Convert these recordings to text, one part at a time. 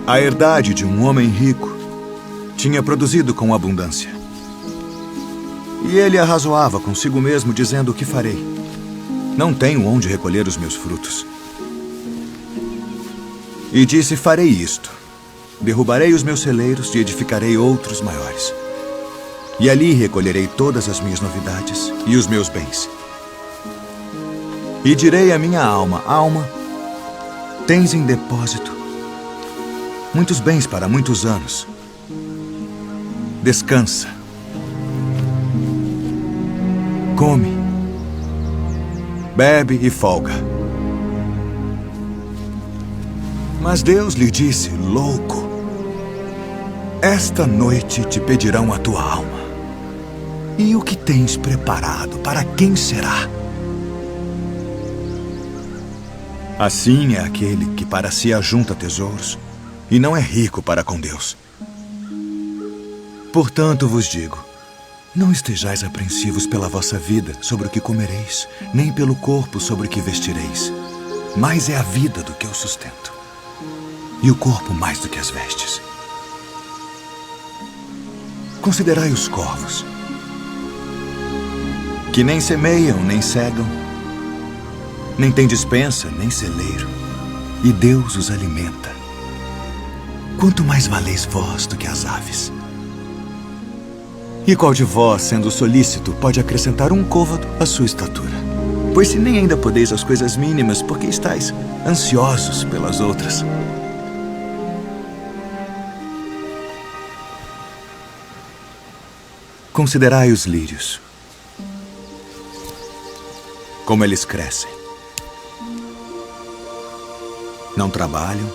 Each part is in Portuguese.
A herdade de um homem rico tinha produzido com abundância. E ele arrazoava consigo mesmo, dizendo: o que farei? Não tenho onde recolher os meus frutos. E disse: farei isto. Derrubarei os meus celeiros e edificarei outros maiores. E ali recolherei todas as minhas novidades e os meus bens. E direi à minha alma: alma, tens em depósito muitos bens para muitos anos. Descansa. Come. Bebe e folga. Mas Deus lhe disse: louco, esta noite te pedirão a tua alma. E o que tens preparado, para quem será? Assim é aquele que para si ajunta tesouros e não é rico para com Deus. Portanto vos digo, não estejais apreensivos pela vossa vida sobre o que comereis, nem pelo corpo sobre o que vestireis. Mais é a vida do que o sustento, e o corpo mais do que as vestes. Considerai os corvos, que nem semeiam, nem cegam, nem têm despensa, nem celeiro, e Deus os alimenta. Quanto mais valeis vós do que as aves? E qual de vós, sendo solícito, pode acrescentar um côvado à sua estatura? Pois se nem ainda podeis as coisas mínimas, por que estáis ansiosos pelas outras? Considerai os lírios, como eles crescem. Não trabalham,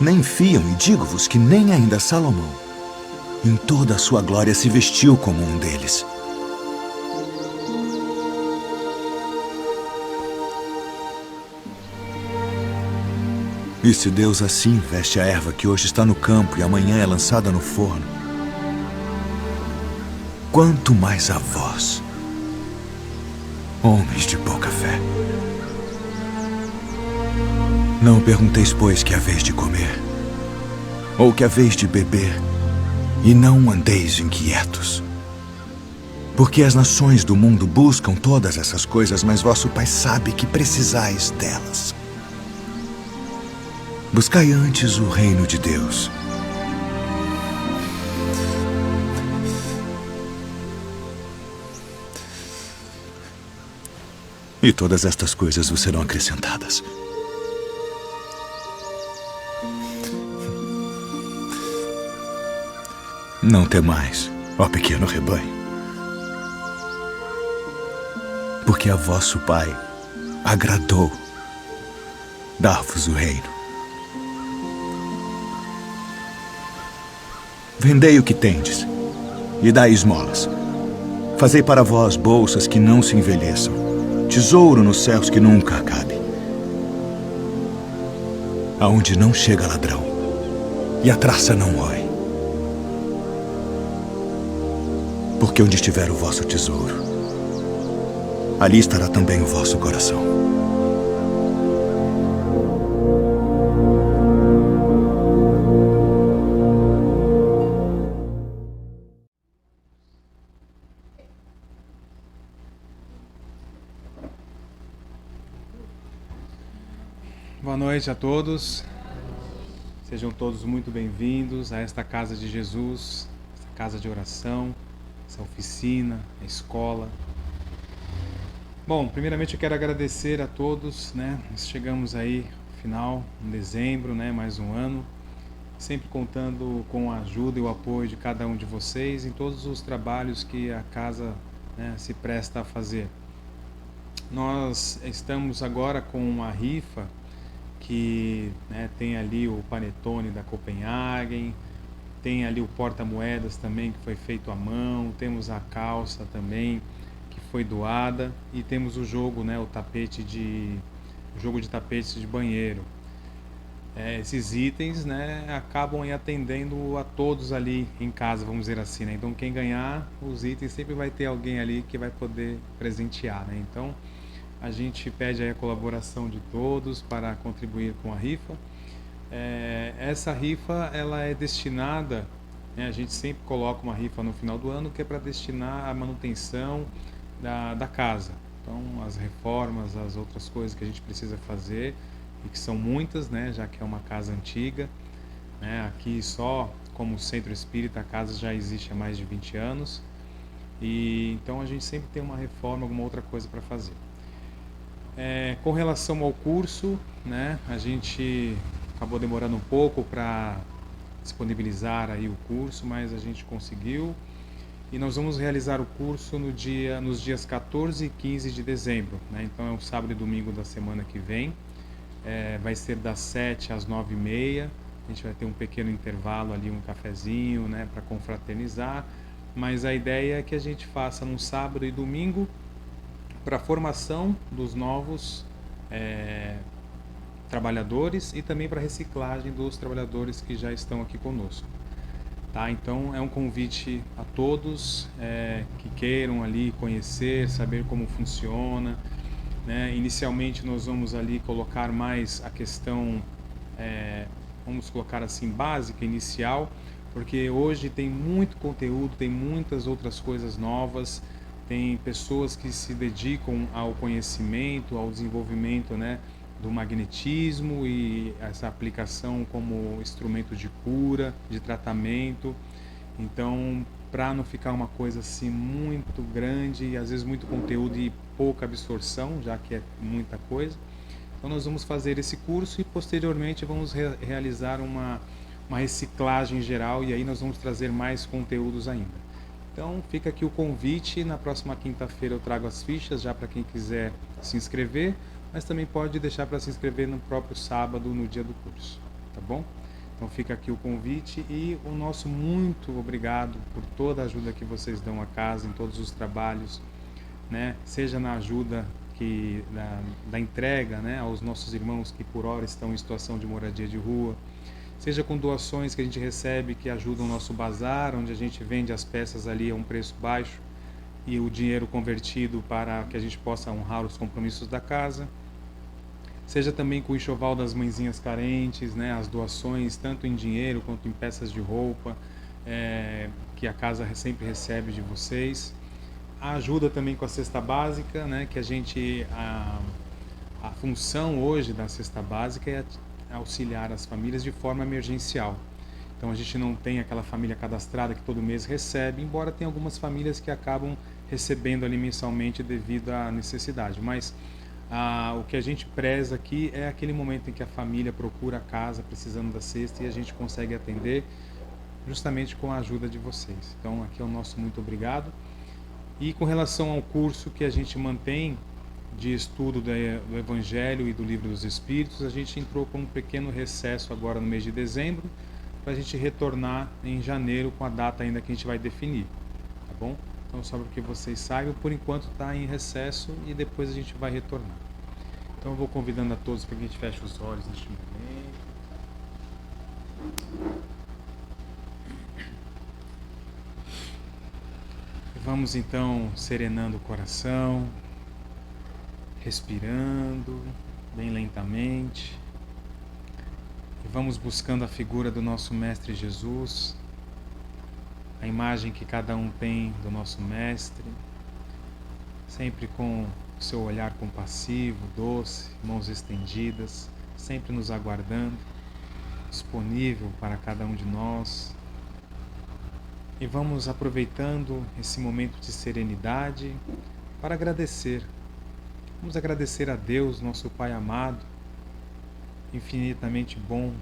nem fiam, e digo-vos que nem ainda Salomão, em toda a sua glória, se vestiu como um deles. E se Deus assim veste a erva que hoje está no campo e amanhã é lançada no forno, quanto mais a vós, homens de pouca fé. Não pergunteis, pois, que haveis de comer, ou que haveis de beber, e não andeis inquietos. Porque as nações do mundo buscam todas essas coisas, mas vosso Pai sabe que precisais delas. Buscai antes o reino de Deus. E todas estas coisas vos serão acrescentadas. Não temais, ó pequeno rebanho, porque a vosso Pai agradou dar-vos o reino. Vendei o que tendes e dai esmolas. Fazei para vós bolsas que não se envelheçam, tesouro nos céus que nunca acabe, aonde não chega ladrão e a traça não rói. Porque onde estiver o vosso tesouro, ali estará também o vosso coração. Boa noite a todos. Sejam todos muito bem-vindos a esta casa de Jesus, esta casa de oração, essa oficina, a escola. Bom, primeiramente eu quero agradecer a todos, né? Nós chegamos aí ao final, em dezembro, né? Mais um ano, sempre contando com a ajuda e o apoio de cada um de vocês em todos os trabalhos que a casa, né, se presta a fazer. Nós estamos agora com uma rifa que, né, tem ali o panetone da Copenhagen, tem ali o porta-moedas também, que foi feito à mão, temos a calça também, que foi doada, e temos o jogo, né, o jogo de tapetes de banheiro. Esses itens, né, acabam aí atendendo a todos ali em casa, vamos dizer assim, né? Então quem ganhar os itens, sempre vai ter alguém ali que vai poder presentear, né? Então a gente pede aí a colaboração de todos para contribuir com a rifa. Essa rifa ela é destinada, né, a gente sempre coloca uma rifa no final do ano que é para destinar à manutenção da casa. Então, as reformas, as outras coisas que a gente precisa fazer, e que são muitas, né, já que é uma casa antiga, né, aqui só como centro espírita a casa já existe há mais de 20 anos, e então a gente sempre tem uma reforma, alguma outra coisa para fazer. Com relação ao curso, né, a gente acabou demorando um pouco para disponibilizar aí o curso, mas a gente conseguiu. E nós vamos realizar o curso nos dias 14 e 15 de dezembro, né? Então é um sábado e domingo da semana que vem. Vai ser das 7 às 9h30. A gente vai ter um pequeno intervalo ali, um cafezinho, né, para confraternizar. Mas a ideia é que a gente faça num sábado e domingo para a formação dos novos trabalhadores e também para a reciclagem dos trabalhadores que já estão aqui conosco. Tá? Então é um convite a todos que queiram ali conhecer, saber como funciona, né? Inicialmente nós vamos ali colocar mais a questão, vamos colocar assim, básica, inicial, porque hoje tem muito conteúdo, tem muitas outras coisas novas, tem pessoas que se dedicam ao conhecimento, ao desenvolvimento, né, do magnetismo e essa aplicação como instrumento de cura, de tratamento. Então, para não ficar uma coisa assim muito grande e às vezes muito conteúdo e pouca absorção, já que é muita coisa, então nós vamos fazer esse curso e posteriormente vamos realizar uma reciclagem geral e aí nós vamos trazer mais conteúdos ainda. Então fica aqui o convite, na próxima quinta-feira eu trago as fichas já para quem quiser se inscrever, mas também pode deixar para se inscrever no próprio sábado, no dia do curso, tá bom? Então fica aqui o convite e o nosso muito obrigado por toda a ajuda que vocês dão à casa, em todos os trabalhos, né? Seja na ajuda da entrega, né, aos nossos irmãos que por hora estão em situação de moradia de rua, seja com doações que a gente recebe que ajudam o nosso bazar, onde a gente vende as peças ali a um preço baixo e o dinheiro convertido para que a gente possa honrar os compromissos da casa, seja também com o enxoval das mãezinhas carentes, né, as doações tanto em dinheiro quanto em peças de roupa, que a casa sempre recebe de vocês, a ajuda também com a cesta básica, né, que a função hoje da cesta básica é auxiliar as famílias de forma emergencial. Então a gente não tem aquela família cadastrada que todo mês recebe, embora tenha algumas famílias que acabam recebendo ali mensalmente devido à necessidade. Mas o que a gente preza aqui é aquele momento em que a família procura a casa precisando da cesta e a gente consegue atender justamente com a ajuda de vocês. Então aqui é o nosso muito obrigado. E com relação ao curso que a gente mantém de estudo do Evangelho e do Livro dos Espíritos, a gente entrou com um pequeno recesso agora no mês de dezembro, para a gente retornar em janeiro com a data ainda que a gente vai definir, tá bom? Então só para que vocês saibam, por enquanto está em recesso e depois a gente vai retornar. Então eu vou convidando a todos para que a gente feche os olhos neste momento. Vamos então serenando o coração, respirando bem lentamente e vamos buscando a figura do nosso Mestre Jesus, a imagem que cada um tem do nosso Mestre, sempre com o seu olhar compassivo, doce, mãos estendidas, sempre nos aguardando, disponível para cada um de nós. E vamos aproveitando esse momento de serenidade para agradecer. Vamos agradecer a Deus, nosso Pai amado, infinitamente bom,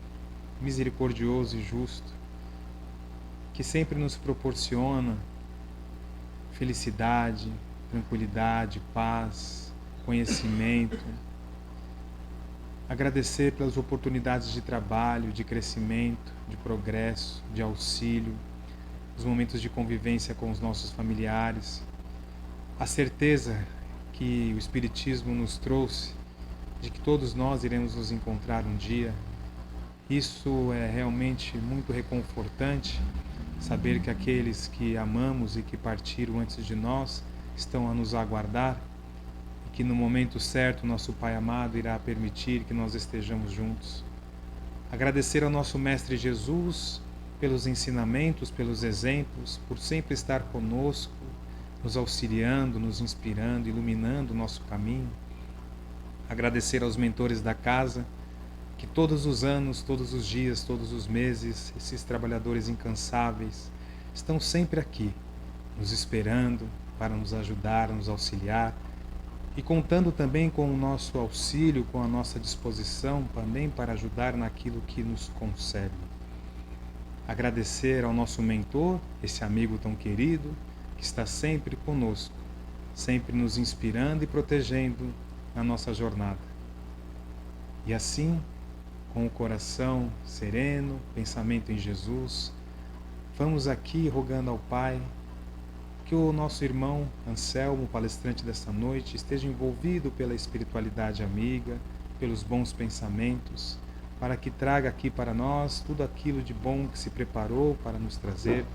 misericordioso e justo, que sempre nos proporciona felicidade, tranquilidade, paz, conhecimento. Agradecer pelas oportunidades de trabalho, de crescimento, de progresso, de auxílio, os momentos de convivência com os nossos familiares, a certeza que o Espiritismo nos trouxe de que todos nós iremos nos encontrar um dia. Isso é realmente muito reconfortante, saber que aqueles que amamos e que partiram antes de nós estão a nos aguardar e que no momento certo nosso Pai amado irá permitir que nós estejamos juntos. Agradecer ao nosso Mestre Jesus pelos ensinamentos, pelos exemplos, por sempre estar conosco, nos auxiliando, nos inspirando, iluminando o nosso caminho. Agradecer aos mentores da casa, que todos os anos, todos os dias, todos os meses, esses trabalhadores incansáveis estão sempre aqui, nos esperando para nos ajudar, nos auxiliar, e contando também com o nosso auxílio, com a nossa disposição também para ajudar naquilo que nos concebe. Agradecer ao nosso mentor, esse amigo tão querido, que está sempre conosco, sempre nos inspirando e protegendo na nossa jornada. E assim, com o coração sereno, pensamento em Jesus, vamos aqui rogando ao Pai que o nosso irmão Anselmo, palestrante desta noite, esteja envolvido pela espiritualidade amiga, pelos bons pensamentos, para que traga aqui para nós tudo aquilo de bom que se preparou para nos trazer,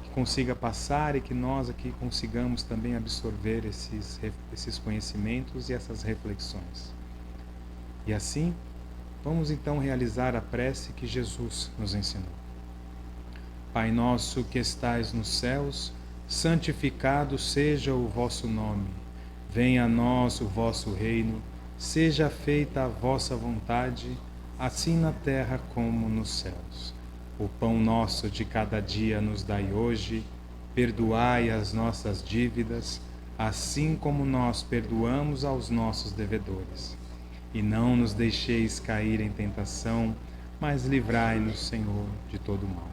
que consiga passar e que nós aqui consigamos também absorver esses conhecimentos e essas reflexões. E assim, vamos então realizar a prece que Jesus nos ensinou. Pai nosso que estais nos céus, santificado seja o vosso nome. Venha a nós o vosso reino. Seja feita a vossa vontade, assim na terra como nos céus. O pão nosso de cada dia nos dai hoje. Perdoai as nossas dívidas, assim como nós perdoamos aos nossos devedores. E não nos deixeis cair em tentação, mas livrai-nos, Senhor, de todo mal.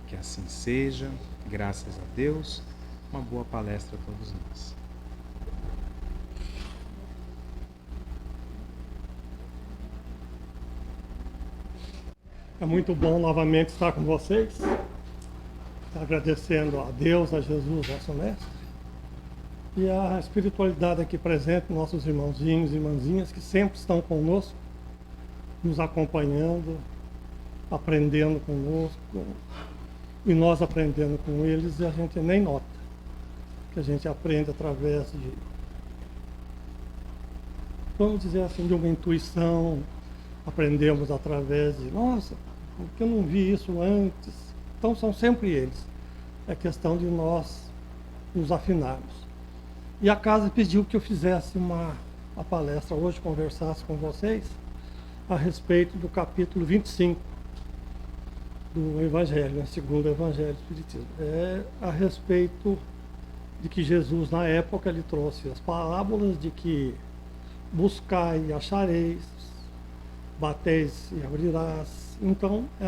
Que assim seja, graças a Deus. Uma boa palestra a todos nós. É muito bom novamente estar com vocês, agradecendo a Deus, a Jesus, nosso Mestre, e a espiritualidade aqui presente, nossos irmãozinhos e irmãzinhas que sempre estão conosco, nos acompanhando, aprendendo conosco, e nós aprendendo com eles, e a gente nem nota que a gente aprende através de, vamos dizer assim, de uma intuição. Aprendemos através de, nossa, porque eu não vi isso antes. Então são sempre eles. É questão de nós nos afinarmos. E a casa pediu que eu fizesse uma palestra hoje, conversasse com vocês a respeito do capítulo 25 do Evangelho, segundo o Evangelho do Espiritismo. É a respeito de que Jesus, na época, ele trouxe as parábolas de que buscai e achareis, bateis e abrirás. Então, é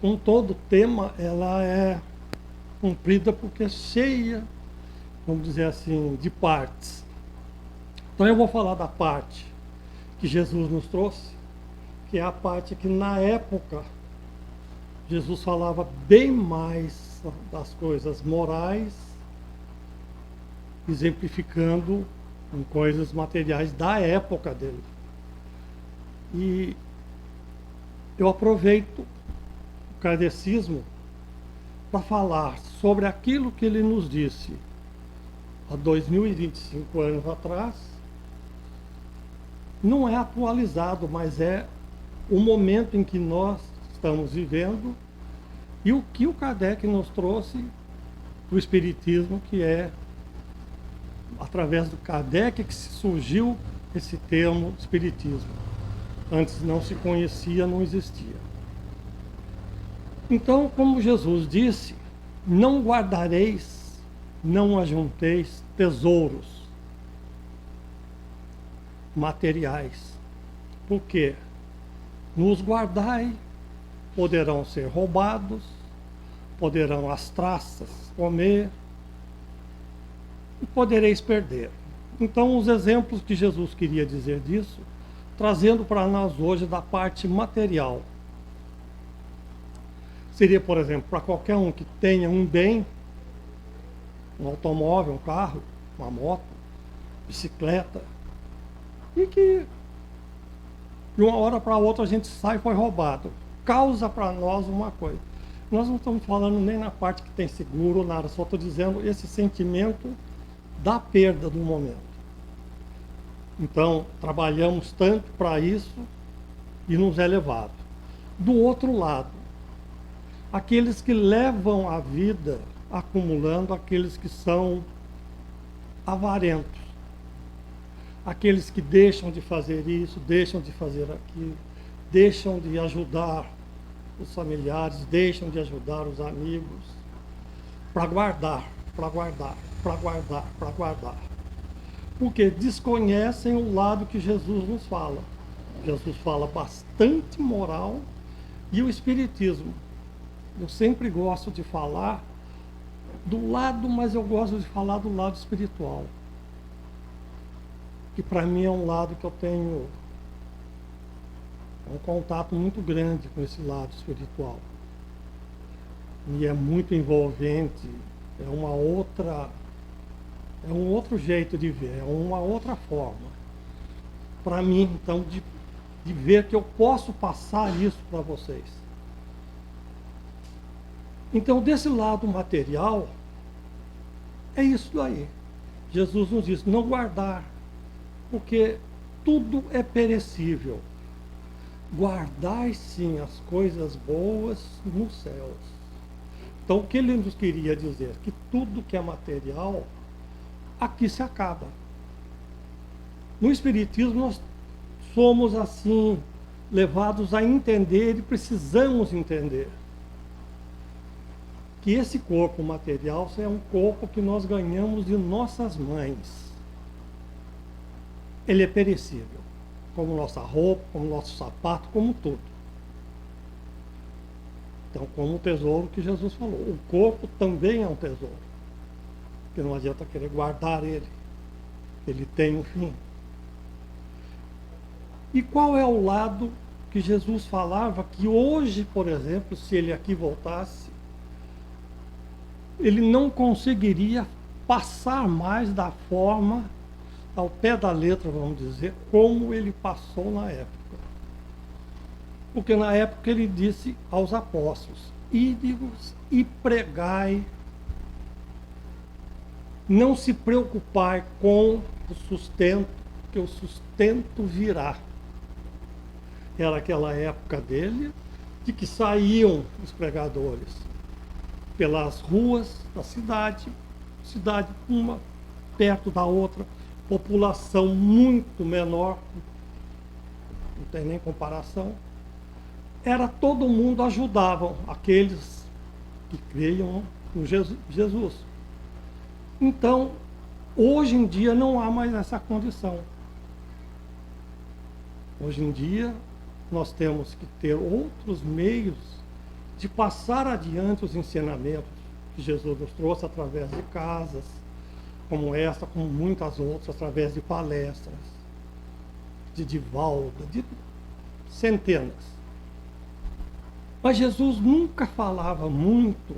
um todo tema, ela é cumprida porque é cheia, vamos dizer assim, de partes. Então eu vou falar da parte que Jesus nos trouxe, que é a parte que na época Jesus falava bem mais das coisas morais, exemplificando em coisas materiais da época dele. E eu aproveito o kardecismo para falar sobre aquilo que ele nos disse há 2025 anos atrás. Não é atualizado, mas é o momento em que nós estamos vivendo e o que o Kardec nos trouxe do Espiritismo, que é através do Kardec que surgiu esse termo Espiritismo. Antes não se conhecia, não existia. Então, como Jesus disse, não guardareis, não ajunteis tesouros materiais. Por quê? Nos guardai, poderão ser roubados, poderão as traças comer, e podereis perder. Então, os exemplos que Jesus queria dizer disso, trazendo para nós hoje da parte material. Seria, por exemplo, para qualquer um que tenha um bem, um automóvel, um carro, uma moto, bicicleta, e que de uma hora para outra a gente sai e foi roubado. Causa para nós uma coisa. Nós não estamos falando nem na parte que tem seguro, nada, só estou dizendo esse sentimento da perda do momento. Então, trabalhamos tanto para isso e nos é levado. Do outro lado, aqueles que levam a vida acumulando, aqueles que são avarentos, aqueles que deixam de fazer isso, deixam de fazer aquilo, deixam de ajudar os familiares, deixam de ajudar os amigos, para guardar, para guardar, para guardar, para guardar. Porque desconhecem o lado que Jesus nos fala. Jesus fala bastante moral e o Espiritismo. Eu sempre gosto de falar do lado, mas eu gosto de falar do lado espiritual. Que para mim é um lado que eu tenho um contato muito grande com esse lado espiritual. E é muito envolvente, é um outro jeito de ver, é uma outra forma. Para mim, então, de ver que eu posso passar isso para vocês. Então, desse lado material, é isso daí. Jesus nos diz, não guardar, porque tudo é perecível. Guardai, sim, as coisas boas nos céus. Então, o que ele nos queria dizer? Que tudo que é material, aqui se acaba. No Espiritismo, nós somos, assim, levados a entender e precisamos entender que esse corpo material é um corpo que nós ganhamos de nossas mães. Ele é perecível, como nossa roupa, como nosso sapato, como tudo. Então, como o tesouro que Jesus falou, o corpo também é um tesouro, porque não adianta querer guardar ele, ele tem um fim. E qual é o lado que Jesus falava que hoje, por exemplo, se ele aqui voltasse, ele não conseguiria passar mais da forma, ao pé da letra, vamos dizer, como ele passou na época. Porque na época ele disse aos apóstolos, ide-vos e pregai, não se preocupar com o sustento, que o sustento virá. Era aquela época dele, de que saíam os pregadores pelas ruas da cidade uma perto da outra, população muito menor, não tem nem comparação. Era todo mundo ajudavam aqueles que creiam em Jesus. Então, hoje em dia não há mais essa condição. Hoje em dia nós temos que ter outros meios de passar adiante os ensinamentos que Jesus nos trouxe através de casas, como esta, como muitas outras, através de palestras, de Divaldo, de centenas. Mas Jesus nunca falava muito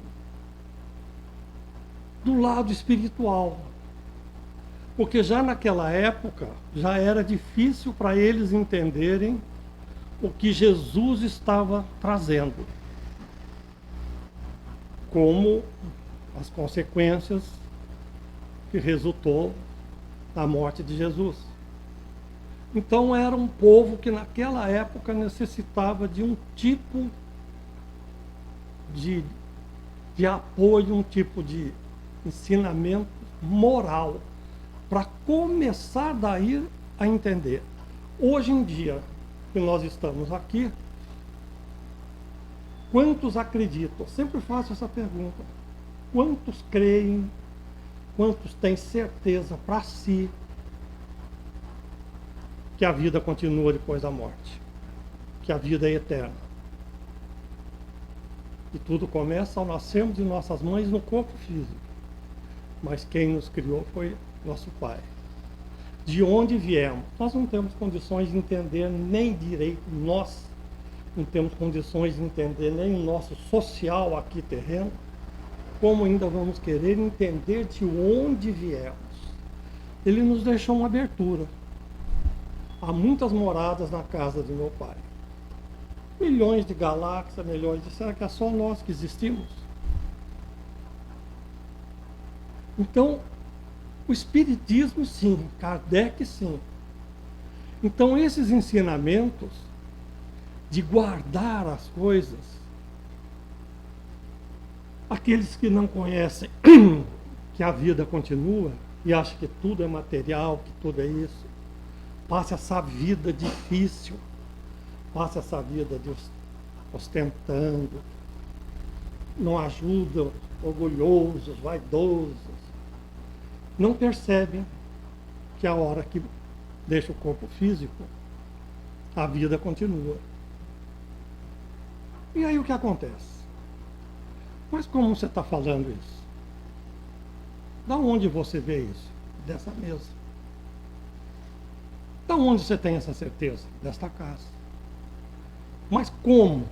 do lado espiritual, porque já naquela época já era difícil para eles entenderem o que Jesus estava trazendo, como as consequências que resultou da morte de Jesus. Então era um povo que naquela época necessitava de um tipo de apoio, um tipo de ensinamento moral, para começar daí a entender. Hoje em dia, que nós estamos aqui, quantos acreditam? Sempre faço essa pergunta. Quantos creem? Quantos têm certeza para si que a vida continua depois da morte? Que a vida é eterna? E tudo começa ao nascermos de nossas mães no corpo físico. Mas quem nos criou foi nosso Pai. De onde viemos? Nós não temos condições de entender nem direito, nós não temos condições de entender nem o nosso social aqui terreno, como ainda vamos querer entender de onde viemos. Ele nos deixou uma abertura. Há muitas moradas na casa de meu Pai. Milhões de galáxias, milhões de... Será que é só nós que existimos? Então, o Espiritismo, sim. Kardec, sim. Então, esses ensinamentos, de guardar as coisas, aqueles que não conhecem que a vida continua e acham que tudo é material, que tudo é isso, passa essa vida difícil, passa essa vida de ostentando, não ajudam, orgulhosos, vaidosos, não percebem que a hora que deixa o corpo físico, a vida continua. E aí o que acontece? Mas como você está falando isso? Da onde você vê isso? Dessa mesa. Da onde você tem essa certeza? Desta casa. Mas como?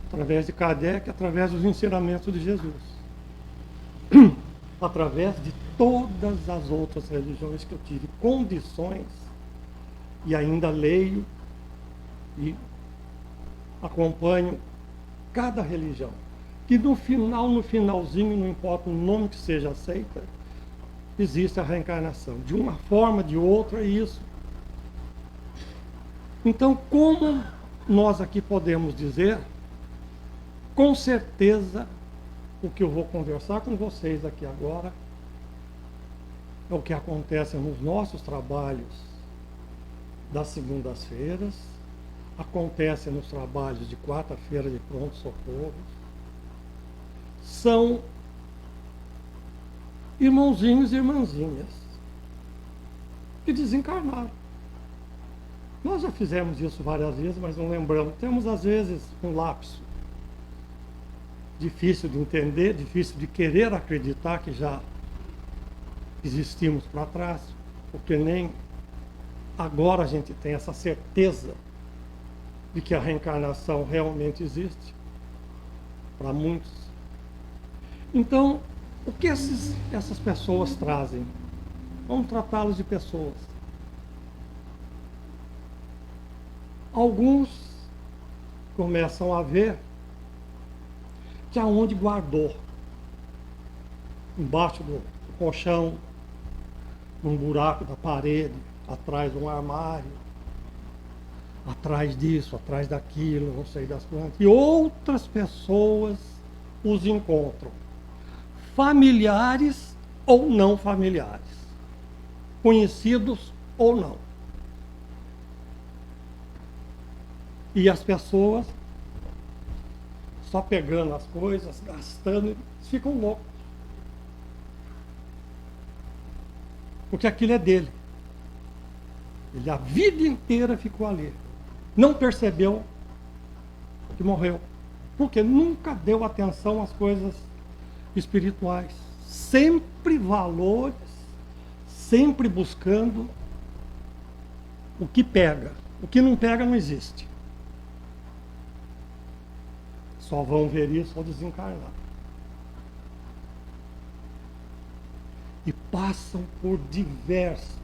Através de Kardec, através dos ensinamentos de Jesus. Através de todas as outras religiões que eu tive condições, e ainda leio e acompanho cada religião. Que no finalzinho, não importa o nome que seja aceita, existe a reencarnação. De uma forma, de outra, é isso. Então, como nós aqui podemos dizer, com certeza, o que eu vou conversar com vocês aqui agora é o que acontece nos nossos trabalhos das segundas-feiras, acontece nos trabalhos de quarta-feira de pronto-socorro. São irmãozinhos e irmãzinhas que desencarnaram. Nós já fizemos isso várias vezes, mas não lembramos. Temos, às vezes, um lapso difícil de entender, difícil de querer acreditar que já existimos para trás, porque nem agora a gente tem essa certeza de que a reencarnação realmente existe, para muitos. Então, o que essas pessoas trazem? Vamos tratá-los de pessoas. Alguns começam a ver que aonde guardou, embaixo do colchão, num buraco da parede, atrás de um armário, atrás disso, atrás daquilo, não sei das quantas. E outras pessoas os encontram, familiares ou não familiares, conhecidos ou não. E as pessoas só pegando as coisas, gastando, ficam loucos. Porque aquilo é dele. Ele a vida inteira ficou ali. Não percebeu que morreu. Porque nunca deu atenção às coisas espirituais. Sempre valores, sempre buscando o que pega. O que não pega não existe. Só vão ver isso ao desencarnar. E passam por diversos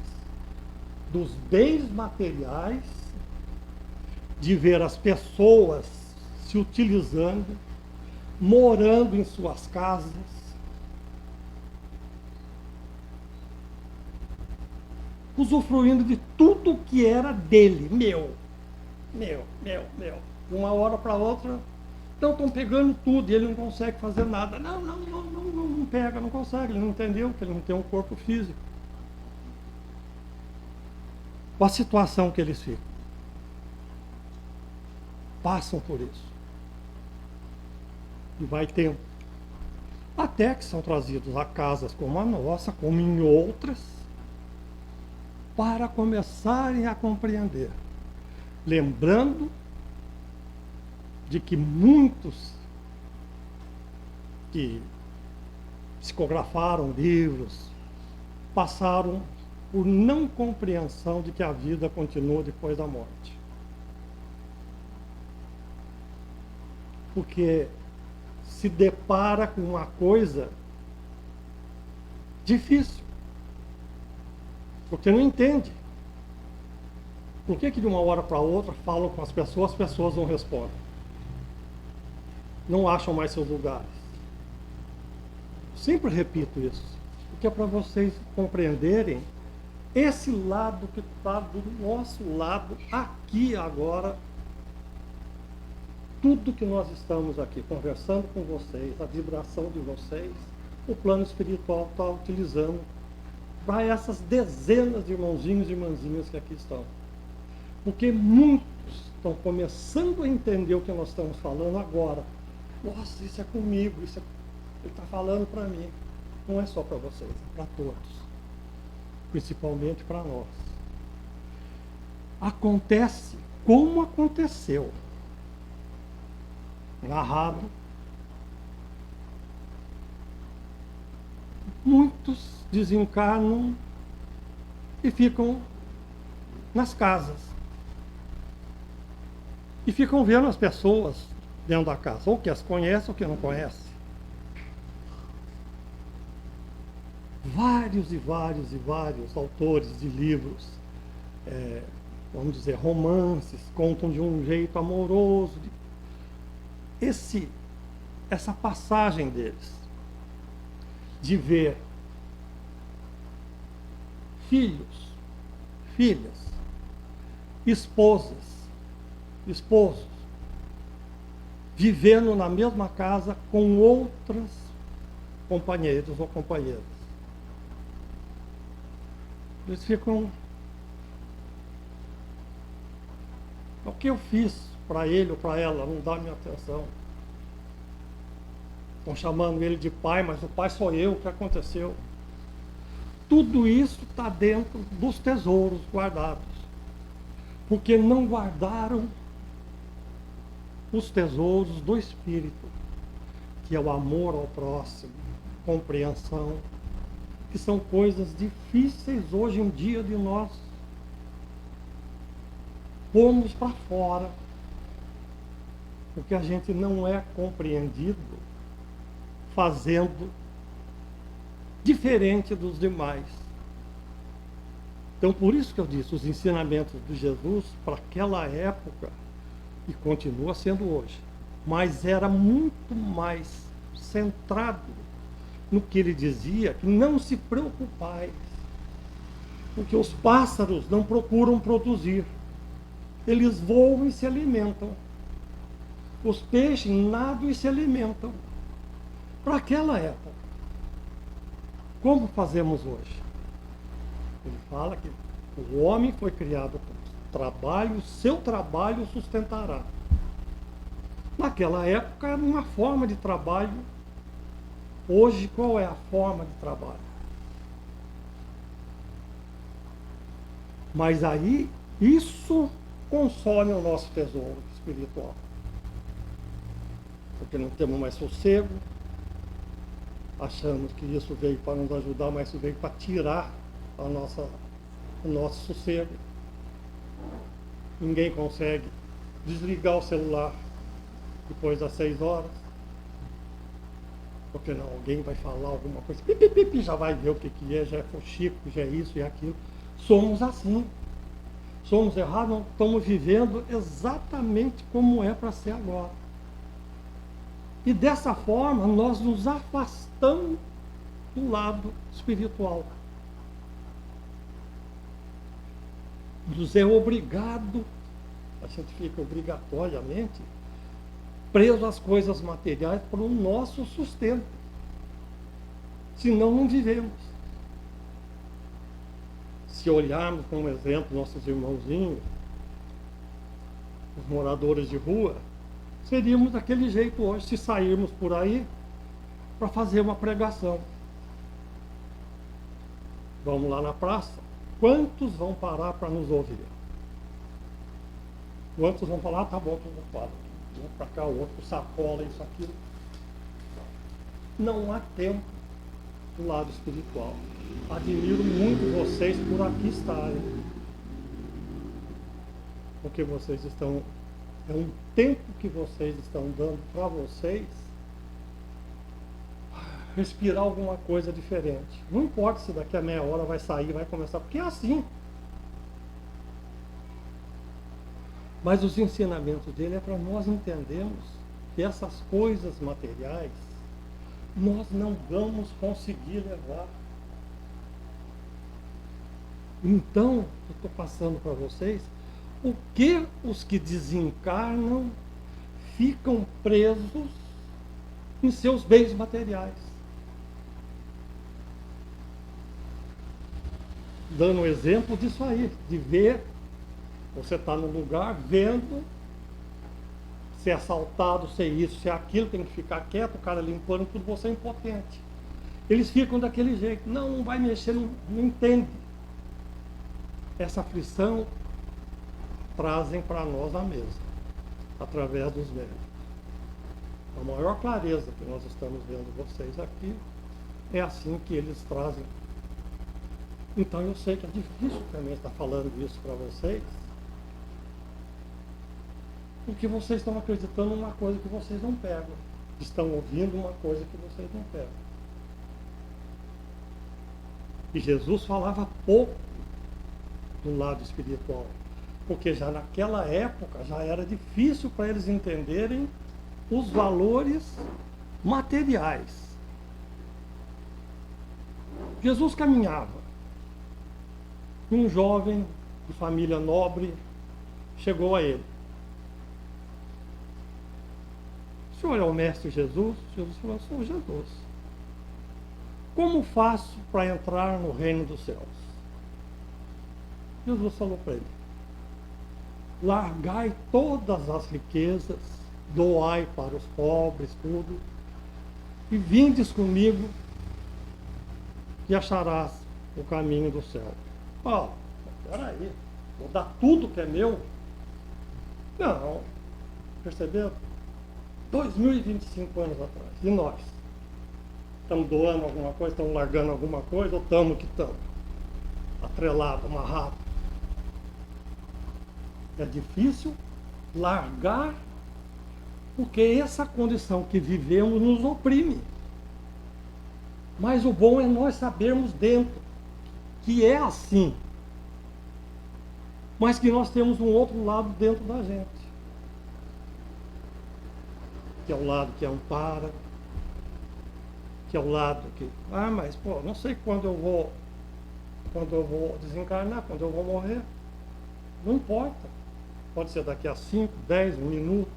dos bens materiais, de ver as pessoas se utilizando, morando em suas casas, usufruindo de tudo que era dele, meu. De uma hora para outra, então estão pegando tudo e ele não consegue fazer nada. Não pega, não consegue, ele não entendeu que ele não tem um corpo físico. Qual a situação que eles ficam? Passam por isso. E vai tempo. Até que são trazidos a casas como a nossa, como em outras, para começarem a compreender. Lembrando de que muitos que psicografaram livros passaram por não compreensão de que a vida continua depois da morte. Porque se depara com uma coisa difícil. Porque não entende. Por que de uma hora para outra falam com as pessoas não respondem? Não acham mais seus lugares. Sempre repito isso, porque é para vocês compreenderem esse lado que está do nosso lado aqui agora, tudo que nós estamos aqui conversando com vocês, a vibração de vocês, o plano espiritual está utilizando para essas dezenas de irmãozinhos e irmãzinhas que aqui estão. Porque muitos estão começando a entender o que nós estamos falando agora. Nossa, isso é comigo, ele está falando para mim. Não é só para vocês, é para todos. Principalmente para nós. Acontece como aconteceu. Narrado. Muitos desencarnam e ficam nas casas. E ficam vendo as pessoas dentro da casa, ou que as conhece ou que não conhece. Vários e vários e vários autores de livros, vamos dizer, romances, contam de um jeito amoroso. Essa passagem deles, de ver filhos, filhas, esposas, esposos, vivendo na mesma casa com outras companheiros ou companheiras. Eles ficam... O que eu fiz para ele ou para ela não dá minha atenção. Estão chamando ele de pai, mas o pai sou eu, o que aconteceu? Tudo isso está dentro dos tesouros guardados. Porque não guardaram os tesouros do Espírito, que é o amor ao próximo, compreensão, que são coisas difíceis hoje em dia de nós pormos para fora, porque a gente não é compreendido fazendo diferente dos demais. Então, por isso que eu disse, os ensinamentos de Jesus para aquela época, e continua sendo hoje, mas era muito mais centrado no que ele dizia, que não se preocupais, porque os pássaros não procuram produzir, eles voam e se alimentam. Os peixes nadam e se alimentam. Para aquela época. Como fazemos hoje? Ele fala que o homem foi criado para trabalho, seu trabalho o sustentará. Naquela época era uma forma de trabalho. Hoje, qual é a forma de trabalho? Mas aí, isso consome o nosso tesouro espiritual. Porque não temos mais sossego, achamos que isso veio para nos ajudar, mas isso veio para tirar o nosso sossego. Ninguém consegue desligar o celular depois das 6 horas. Porque não, alguém vai falar alguma coisa, pipi, já vai ver o que é, já é fuxico, já é isso e aquilo. Somos assim. Somos errados, não estamos vivendo exatamente como é para ser agora. E dessa forma, nós nos afastamos do lado espiritual. Nos é obrigado, a gente fica obrigatoriamente preso às coisas materiais para o nosso sustento. Senão não vivemos. Se olharmos como exemplo nossos irmãozinhos, os moradores de rua, seríamos daquele jeito hoje, se sairmos por aí para fazer uma pregação. Vamos lá na praça, quantos vão parar para nos ouvir? Quantos vão falar, tá bom, tudo para, um para cá, o outro sacola, isso, aquilo. Não há tempo do lado espiritual. Admiro muito vocês por aqui estarem. Porque vocês estão... É um tempo que vocês estão dando para vocês respirar alguma coisa diferente. Não importa se daqui a meia hora vai sair, vai começar, porque é assim. Mas os ensinamentos dele é para nós entendermos que essas coisas materiais nós não vamos conseguir levar. Então, eu estou passando para vocês o que os que desencarnam ficam presos em seus bens materiais. Dando um exemplo disso aí, de ver, você está num lugar vendo ser assaltado, ser isso, ser aquilo, tem que ficar quieto, o cara limpando tudo, você é impotente. Eles ficam daquele jeito, não vai mexer, não entende. Essa aflição trazem para nós a mesa, através dos médicos. A maior clareza que nós estamos vendo vocês aqui, é assim que eles trazem. Então eu sei que é difícil também estar falando isso para vocês, porque vocês estão acreditando em uma coisa que vocês não pegam, estão ouvindo uma coisa que vocês não pegam. E Jesus falava pouco do lado espiritual, porque já naquela época já era difícil para eles entenderem os valores materiais. Jesus caminhava. Um jovem de família nobre chegou a ele. O senhor é o mestre Jesus? Jesus falou, sou Jesus. Como faço para entrar no reino dos céus? Jesus falou para ele, largai todas as riquezas, doai para os pobres, tudo, e vindes comigo e acharás o caminho do céu. Ó, peraí, vou dar tudo que é meu? Não, perceberam? 2025 anos atrás, e nós? Estamos doando alguma coisa, estamos largando alguma coisa, ou estamos que estamos? Atrelado, amarrado. É difícil largar, porque essa condição que vivemos nos oprime. Mas o bom é nós sabermos dentro que é assim, mas que nós temos um outro lado dentro da gente, que é o lado que ampara, que é o lado que, mas pô, não sei quando eu vou desencarnar, quando eu vou morrer, não importa, pode ser daqui a 5, 10, 1 minuto,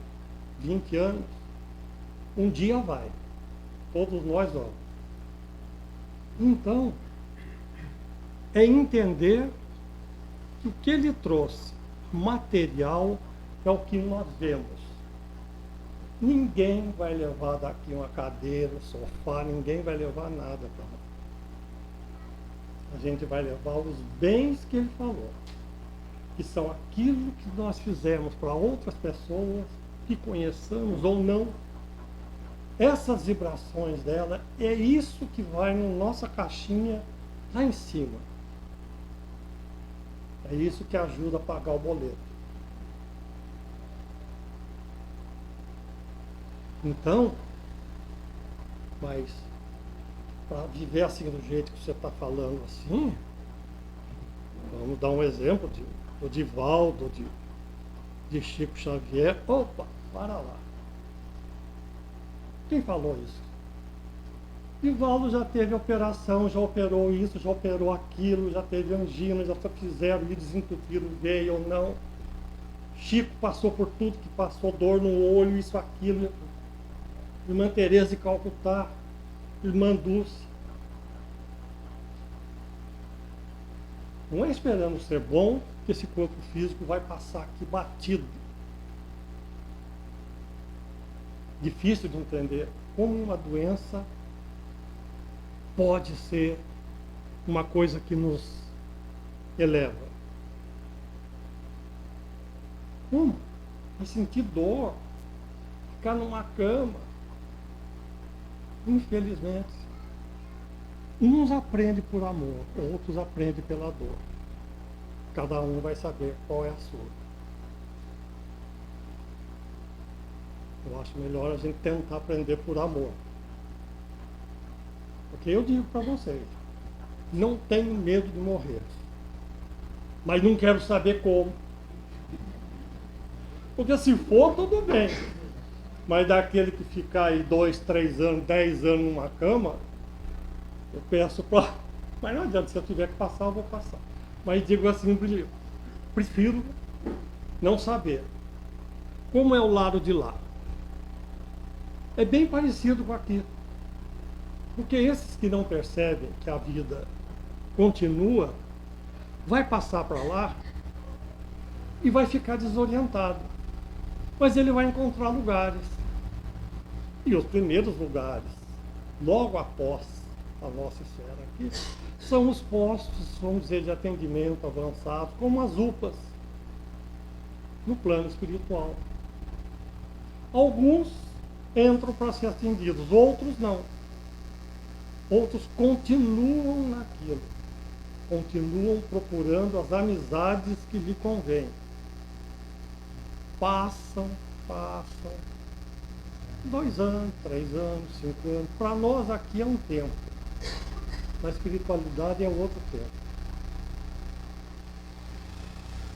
20 anos, um dia vai, todos nós vamos. Então, é entender que o que ele trouxe material é o que nós vemos. Ninguém vai levar daqui uma cadeira, um sofá, ninguém vai levar nada para nós. A gente vai levar os bens que ele falou, que são aquilo que nós fizemos para outras pessoas, que conheçamos ou não. Essas vibrações dela, é isso que vai na nossa caixinha lá em cima. É isso que ajuda a pagar o boleto. Então, mas para viver assim do jeito que você está falando assim, vamos dar um exemplo do Divaldo, de Chico Xavier. Opa, para lá. Quem falou isso? Divaldo já teve operação, já operou isso, já operou aquilo, já teve angina, já fizeram e desentupiram veio ou não. Chico passou por tudo que passou, dor no olho, isso, aquilo. Irmã Teresa de Calcutá, Irmã Dulce. Não é esperando ser bom que esse corpo físico vai passar aqui batido. Difícil de entender como uma doença pode ser uma coisa que nos eleva. Como? Vai sentir dor, ficar numa cama. Infelizmente, uns aprendem por amor, outros aprendem pela dor. Cada um vai saber qual é a sua. Eu acho melhor a gente tentar aprender por amor. Porque eu digo para vocês, não tenho medo de morrer, mas não quero saber como. Porque se for, tudo bem. Mas daquele que ficar aí 2, 3 anos, 10 anos numa cama, eu peço para... Mas não adianta, se eu tiver que passar, eu vou passar. Mas digo assim, prefiro não saber. Como é o lado de lá? é bem parecido com aqui. Porque esses que não percebem que a vida continua, vai passar para lá e vai ficar desorientado. Mas ele vai encontrar lugares. E os primeiros lugares, logo após a nossa esfera aqui, são os postos, vamos dizer, de atendimento avançado, como as UPAs, no plano espiritual. Alguns entram para ser atendidos, outros não. Outros continuam naquilo, continuam procurando as amizades que lhe convêm. Passam 2 anos, 3 anos, 5 anos. Para nós aqui é um tempo. Na espiritualidade é outro tempo.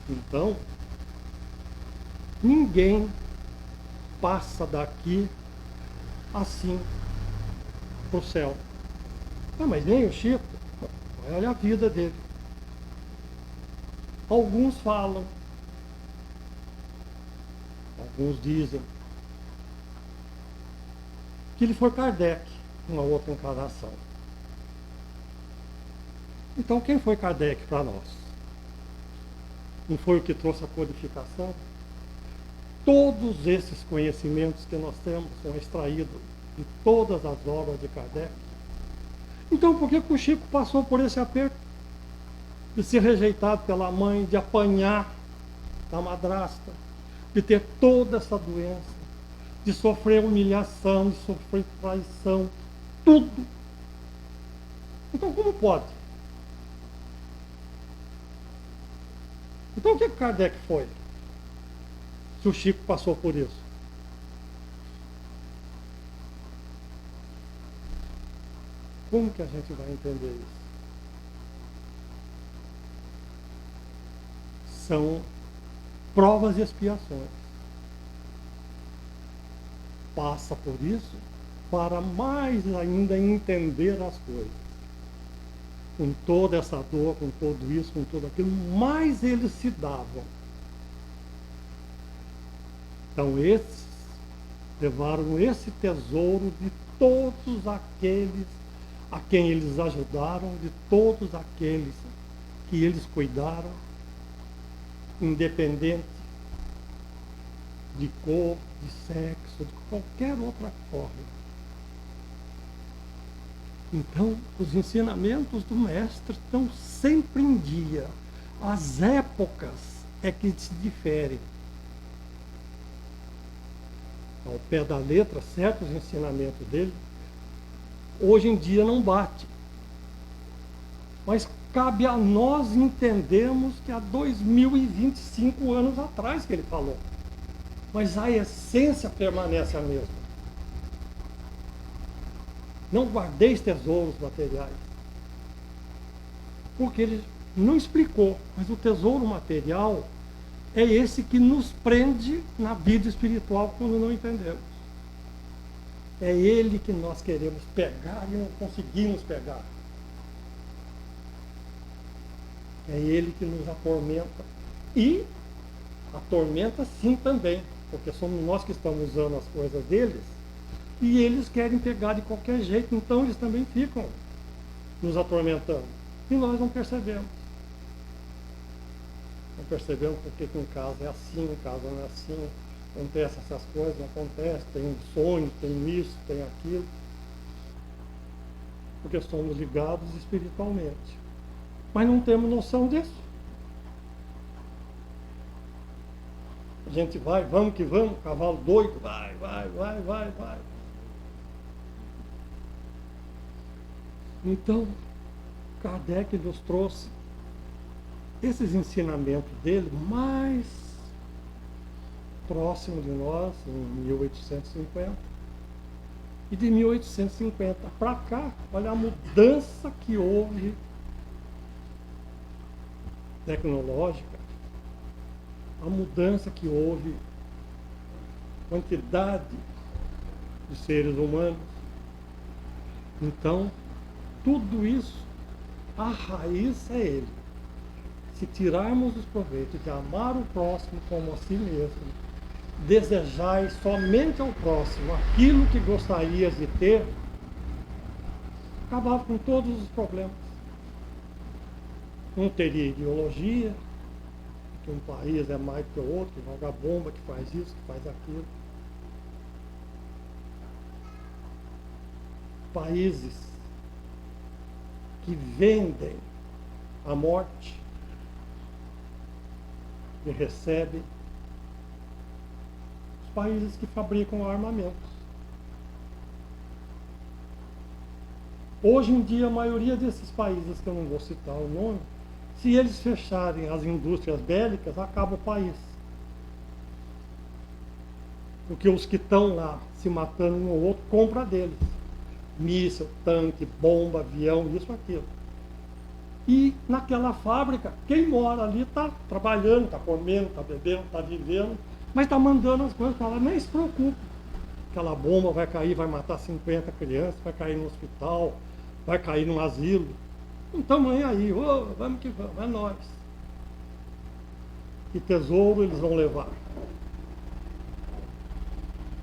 Então, ninguém passa daqui assim para o céu. Ah, mas nem o Chico. Olha a vida dele. Alguns falam, alguns dizem que ele foi Kardec numa outra encarnação. Então quem foi Kardec para nós? Não foi o que trouxe a codificação? Todos esses conhecimentos que nós temos são extraídos de todas as obras de Kardec. Então por que o Chico passou por esse aperto? De ser rejeitado pela mãe, de apanhar da madrasta, de ter toda essa doença, de sofrer humilhação, de sofrer traição, tudo. Então como pode? Então o que Kardec foi? Se o Chico passou por isso. Como que a gente vai entender isso? São provas e expiações. Passa por isso para mais ainda entender as coisas. Com toda essa dor, com tudo isso, com tudo aquilo, mais eles se davam. Então esses levaram esse tesouro de todos aqueles a quem eles ajudaram, de todos aqueles que eles cuidaram, independente de cor, de sexo, de qualquer outra forma. Então, os ensinamentos do Mestre estão sempre em dia. As épocas é que se diferem. Ao pé da letra, certos ensinamentos dele, hoje em dia não bate. Mas cabe a nós entendermos que há 2025 anos atrás que ele falou. Mas a essência permanece a mesma. Não guardeis tesouros materiais. Porque ele não explicou, mas o tesouro material é esse que nos prende na vida espiritual quando não entendemos. É ele que nós queremos pegar e não conseguimos pegar. É ele que nos atormenta. E atormenta sim também, porque somos nós que estamos usando as coisas deles e eles querem pegar de qualquer jeito, então eles também ficam nos atormentando. E nós não percebemos. Não percebemos porque que em casa é assim, em casa não é assim, acontece essas coisas, não acontece, tem sonho, tem isso, tem aquilo. Porque somos ligados espiritualmente. Mas não temos noção disso. A gente vai, vamos que vamos, cavalo doido, vai. Então, Kardec nos trouxe esses ensinamentos dele mais próximo de nós, em 1850. E de 1850 para cá, olha a mudança que houve tecnológica, a mudança que houve, quantidade de seres humanos. Então, tudo isso, a raiz é ele. Se tirarmos os proveitos de amar o próximo como a si mesmo, desejais somente ao próximo aquilo que gostarias de ter, acabava com todos os problemas. Não teria ideologia, que um país é mais que o outro, que joga bomba, que faz isso, que faz aquilo. Países que vendem a morte e recebem os países que fabricam armamentos. Hoje em dia, a maioria desses países, que eu não vou citar o nome, se eles fecharem as indústrias bélicas, acaba o país. Porque os que estão lá se matando um ou outro, compra deles. Míssil, tanque, bomba, avião, isso, aquilo. E naquela fábrica, quem mora ali está trabalhando, está comendo, está bebendo, está vivendo, mas está mandando as coisas para lá, nem se preocupa. Aquela bomba vai cair, vai matar 50 crianças, vai cair no hospital, vai cair num asilo. Não estamos nem aí, vamos que vamos, é nós. E tesouro eles vão levar.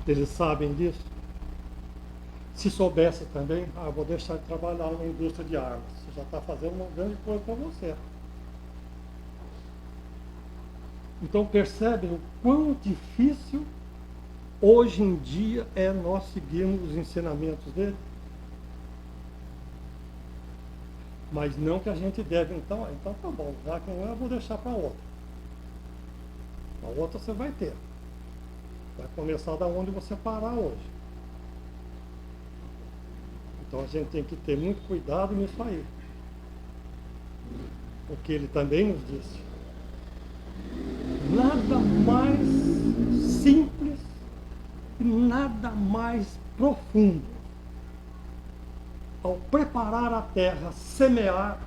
Eles sabem disso. Se soubesse também, eu vou deixar de trabalhar na indústria de armas. Você já está fazendo uma grande coisa para você. Então percebem o quão difícil hoje em dia é nós seguirmos os ensinamentos dele? Mas não que a gente deve, então tá bom, já que não é, eu vou deixar para outra. A outra você vai ter. Vai começar da onde você parar hoje. Então a gente tem que ter muito cuidado nisso aí. Porque ele também nos disse: nada mais simples e nada mais profundo ao preparar a terra, semear,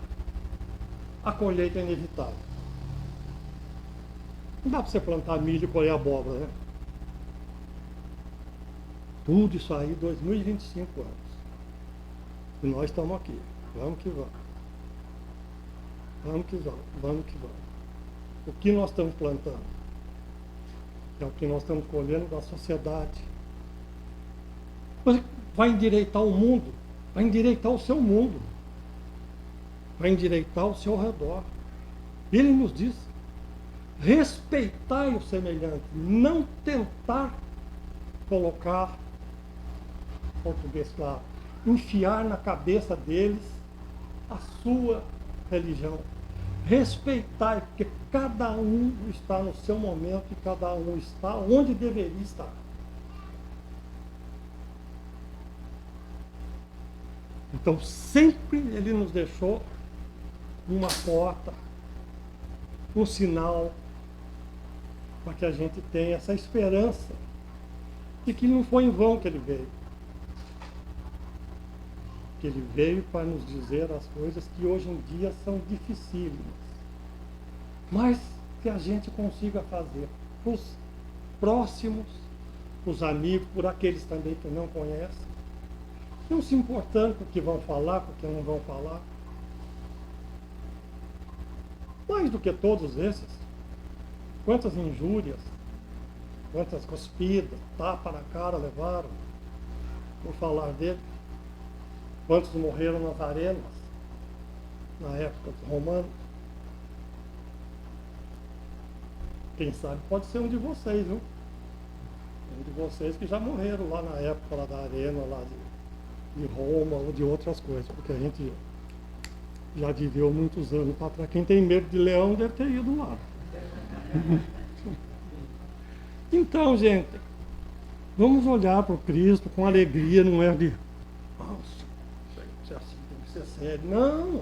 a colheita é inevitável. Não dá para você plantar milho e colher abóbora, né? Tudo isso aí, 2025 anos. E nós estamos aqui. Vamos que vamos. Vamos que vamos. Vamos que vamos. O que nós estamos plantando? É o que nós estamos colhendo da sociedade. Você vai endireitar o mundo. Vai endireitar o seu mundo. Vai endireitar o seu redor. Ele nos diz: respeitai o semelhante, não tentar colocar, português claro, enfiar na cabeça deles a sua religião. Respeitai, porque cada um está no seu momento e cada um está onde deveria estar. Então sempre ele nos deixou uma porta, um sinal, para que a gente tenha essa esperança de que não foi em vão que ele veio. Que ele veio para nos dizer as coisas que hoje em dia são dificílimas, mas que a gente consiga fazer para os próximos, para os amigos, por aqueles também que não conhecem, não se importando com o que vão falar, com o que não vão falar. Mais do que todos esses, quantas injúrias, quantas cuspidas, tapa na cara levaram por falar dele. Quantos morreram nas arenas, na época dos romanos? Quem sabe pode ser um de vocês, viu? Um de vocês que já morreram lá na época lá da arena, lá de Roma ou de outras coisas, porque a gente já viveu muitos anos para trás. Quem tem medo de leão deve ter ido lá. Então, gente, vamos olhar para o Cristo com alegria, não é de nossa, isso é assim, tem que ser sério. Não!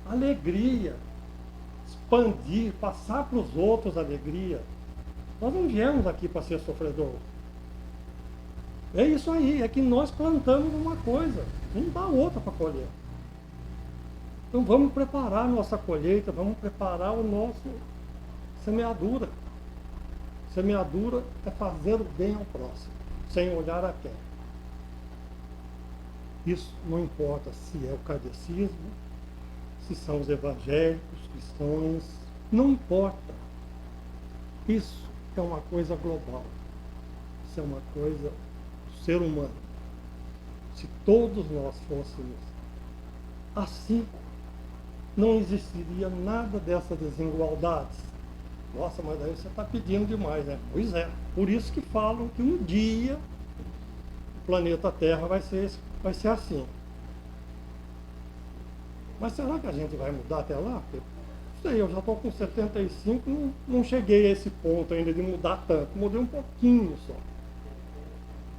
Alegria, expandir, passar para os outros alegria. Nós não viemos aqui para ser sofredor. É isso aí, é que nós plantamos uma coisa, não dá outra para colher. Então vamos preparar a nossa colheita, vamos preparar o nosso semeadura. Semeadura é fazer o bem ao próximo, sem olhar a quem. Isso não importa se é o kardecismo, se são os evangélicos, cristãos, não importa. Isso é uma coisa global. Isso é uma coisa do ser humano. Se todos nós fôssemos assim, não existiria nada dessas desigualdades. Nossa, mas aí você está pedindo demais, né? Pois é. Por isso que falam que um dia o planeta Terra vai ser assim. Mas será que a gente vai mudar até lá? Porque, não sei, eu já estou com 75, não cheguei a esse ponto ainda de mudar tanto. Mudei um pouquinho só.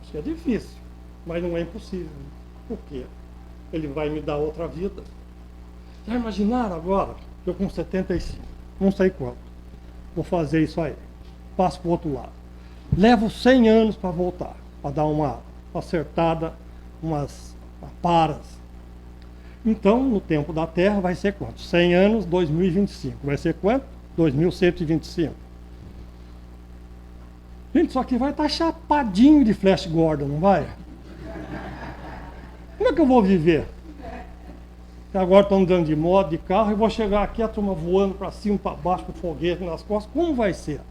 Acho que é difícil, mas não é impossível. Por quê? Ele vai me dar outra vida. Já imaginaram agora? Eu com 75, não sei quanto. Vou fazer isso aí. Passo para o outro lado. Levo 100 anos para voltar, para dar uma acertada, umas paras. Então, no tempo da Terra vai ser quanto? 100 anos, 2025. Vai ser quanto? 2125. Gente, isso aqui vai estar chapadinho de Flash Gordon, não vai? Como é que eu vou viver? Agora estão andando de moto, de carro, e vou chegar aqui, a turma voando para cima, para baixo, com foguete nas costas. Como vai ser?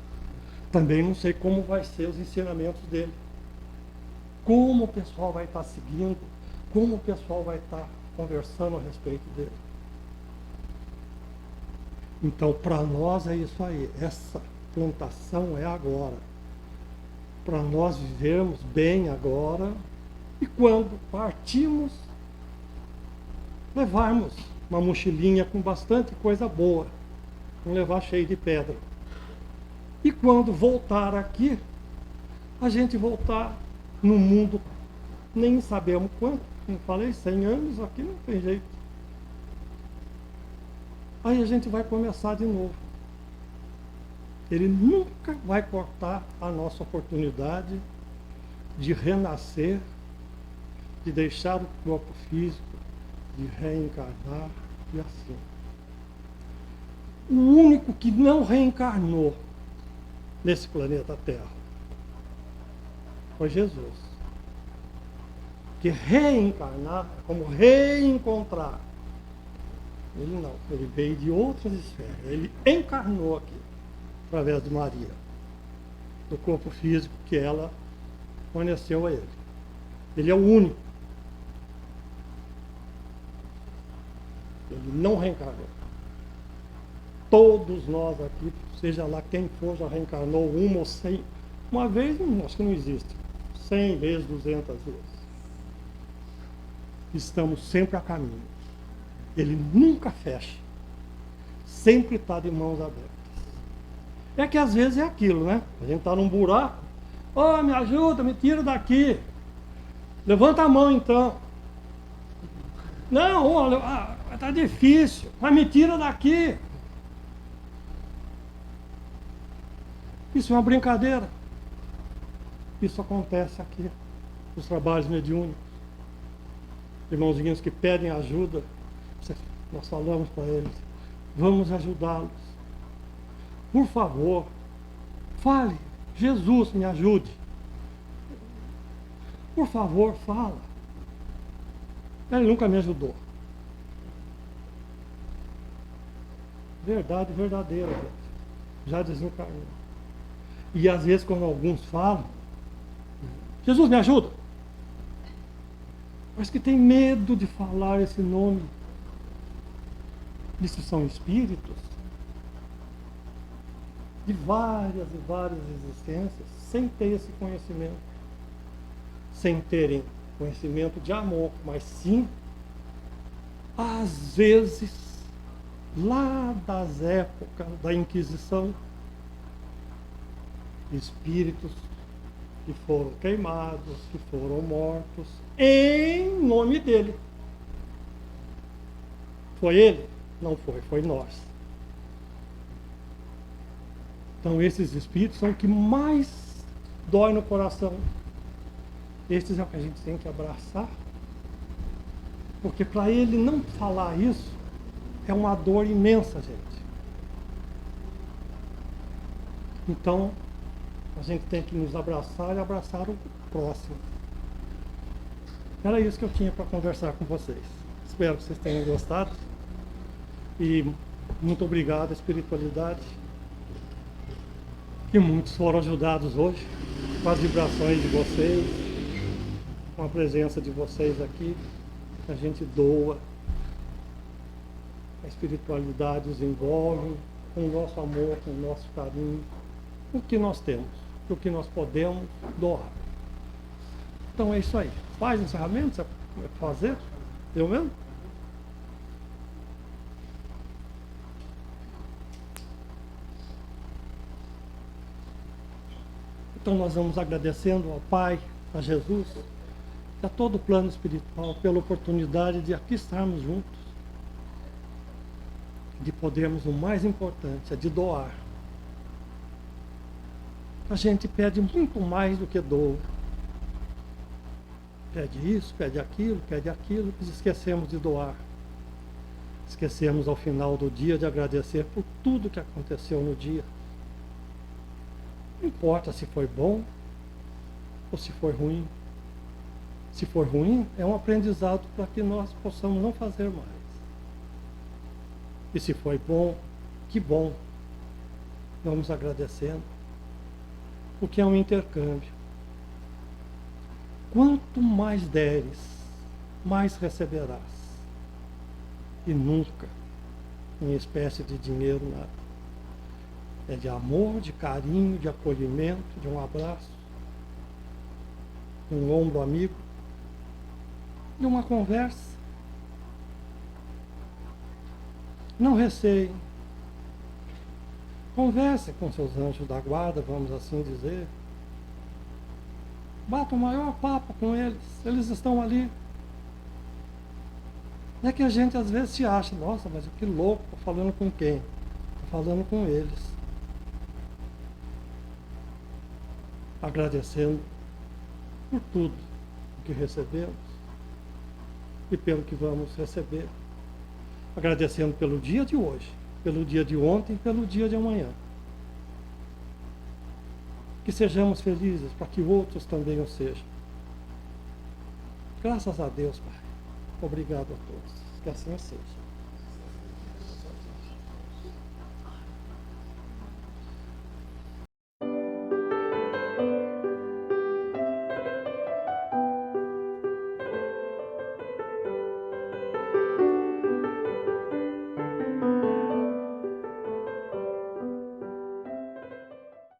Também não sei como vai ser os ensinamentos dele. Como o pessoal vai estar seguindo, como o pessoal vai estar conversando a respeito dele. Então, para nós é isso aí. Essa plantação é agora. Para nós vivermos bem agora, e quando partimos, levarmos uma mochilinha com bastante coisa boa, não levar cheio de pedra. E quando voltar aqui, a gente voltar no mundo, nem sabemos quanto, como falei, 100 anos, aqui não tem jeito. Aí a gente vai começar de novo. Ele nunca vai cortar a nossa oportunidade de renascer, de deixar o corpo físico, de reencarnar e assim. O único que não reencarnou nesse planeta Terra foi Jesus. Que reencarnar é como reencontrar. Ele não, ele veio de outras esferas. Ele encarnou aqui, através de Maria, do corpo físico que ela forneceu a ele. Ele é o único. Ele não reencarnou. Todos nós aqui, seja lá quem for, já reencarnou uma ou 100. Uma vez, acho que não existe. 100 vezes, 200 vezes. Estamos sempre a caminho. Ele nunca fecha. Sempre está de mãos abertas. É que às vezes é aquilo, né? A gente está num buraco. Oh, me ajuda, me tira daqui. Levanta a mão então. Não, olha, está difícil, mas me tira daqui. Isso é uma brincadeira. Isso acontece aqui, nos trabalhos mediúnicos. Irmãozinhos que pedem ajuda, nós falamos para eles, vamos ajudá-los. Por favor, fale, Jesus me ajude. Por favor, fala. Ele nunca me ajudou. Verdade verdadeira, gente. Já desencarnou. E às vezes quando alguns falam, Jesus me ajuda. Mas que tem medo de falar esse nome. Esses são espíritos de várias e várias existências, sem ter esse conhecimento. Sem terem conhecimento de amor, mas sim, às vezes, lá das épocas da Inquisição, espíritos que foram queimados, que foram mortos, em nome dele. Foi ele? Não foi, foi nós. Então esses espíritos são os que mais dói no coração. Estes é o que a gente tem que abraçar. Porque para ele não falar isso, é uma dor imensa, gente. Então, a gente tem que nos abraçar e abraçar o próximo. Era isso que eu tinha para conversar com vocês. Espero que vocês tenham gostado. E muito obrigado, espiritualidade. que muitos foram ajudados hoje com as vibrações de vocês, com a presença de vocês aqui. A gente doa, a espiritualidade os envolve com o nosso amor, com o nosso carinho, com o que nós temos, com o que nós podemos doar. Então é isso aí. Faz encerramento, sabe como é que fazer? Eu mesmo? Então nós vamos agradecendo ao Pai, a Jesus, e a todo o plano espiritual pela oportunidade de aqui estarmos juntos, de podermos, o mais importante, é de doar. A gente pede muito mais do que doa. Pede isso, pede aquilo, e esquecemos de doar. Esquecemos ao final do dia de agradecer por tudo que aconteceu no dia. Não importa se foi bom ou se foi ruim. Se for ruim, é um aprendizado para que nós possamos não fazer mais. E se foi bom, que bom. Vamos agradecendo. Porque é um intercâmbio. Quanto mais deres, mais receberás. E nunca em espécie de dinheiro, nada. É de amor, de carinho, de acolhimento, de um abraço, de um ombro amigo, de uma conversa. Não receiem. Conversem com seus anjos da guarda, vamos assim dizer. Bata o maior papo com eles. Eles estão ali. É que a gente às vezes se acha, nossa, mas que louco, estou falando com quem? Estou falando com eles. Agradecendo por tudo que recebemos e pelo que vamos receber. Agradecendo pelo dia de hoje, pelo dia de ontem, pelo dia de amanhã. Que sejamos felizes para que outros também o sejam. Graças a Deus, Pai. Obrigado a todos. Que assim seja.